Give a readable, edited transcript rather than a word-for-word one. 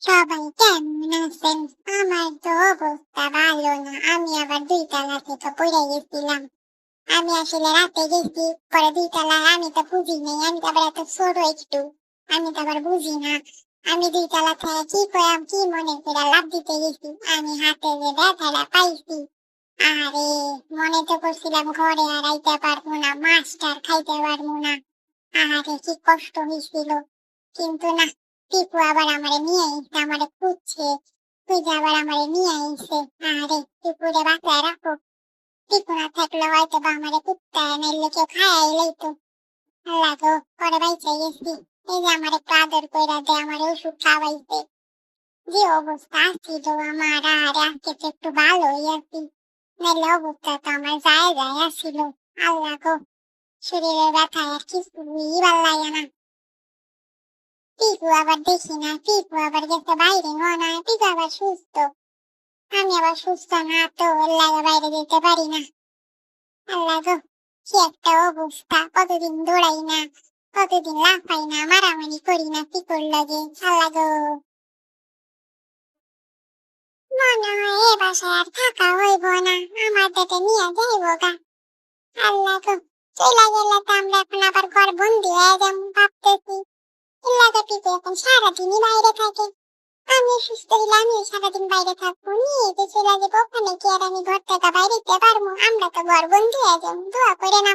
সবাই কেমন আছেন? আমার তো অবস্থা ভালো না। আমি আবার ২ তলা থেকে পইড়া গেছিলাম। আমি আসলে রাতে গেছি, পরে ২ তলায় আমি তো বুঝি নাই। আমি তো আবার এত ছোট একটু। আমি তো আবার বুঝি না। আমি ২ তলা থেকে কি কইরাম, কি মনে কইরা লাফ দিতে গেছি। আমি হাতে যে ব্যথাটা পাইছি, আহারে! মনে তো করছিলাম ঘরে আর আইতে পারবো না, মাছটা আর খাইতে পারবো না। আহারে! কি কষ্ট হইছিল। কিন্তু না, টিপু আবার আমারে নিয়ে আইছে, আমারে খুঁজছে। খুঁজে আবার আমারে নিয়ে আইছে। আহারে! টিপুরে বাঁচায় রাখো। টিপু না থাকলে হয়তোবা আমারে কুত্তায় নাইলে কেউ খাইয়াই লইতো। আল্লাহ গো! পরে বাইচা গেছি। এই যে আমার একটু আদর কইরা দেয়, আমারে ওষুধ খাওয়াইছে। যে অবস্থা ছিল আমার, আহারে! আজকে তো একটু ভালোই আছি। নাইলে অবস্থা তো আমার যায় ছিল। আল্লাহ গো! শরীরের ব্যথায় আর কিছুই ভাল লাগে না। পিকু আবার দেখি না, পিকু আবার গেছে বাইরে মনে হয়, পিকু আবার সুস্থ। আমি আবার সুস্থ না, তো ওর লাগে বাইরে যেতে পারি না। আল্লাহ গো, কি একটা অবস্থা! কতদিন দৌড়াই না, কতদিন লাফাই না, মারামারি করি না পিকুর লগে। আল্লাহ গো, মনে হয় এ বাসায় আর থাকা হইব না, আমাদেরকে নিয়ে যাইব গা। আল্লাহ গো, চইলা গেলে তো আমরা এখন আবার ঘর বন্দি হয়ে যাবো ভাবতেছি। এর পিকু এখন সারাদিনই বাইরে থাকে। আমি সুস্থ হইলে আমিও সারাদিন বাইরে থাকবো। নিয়ে যে চইলা যাবো, ওখানে কি আর আমি ঘর থেকে বাইরে যেতে পারবো? আমরা তো ঘরবন্দি হয়ে যাবো। দোয়া কইরেন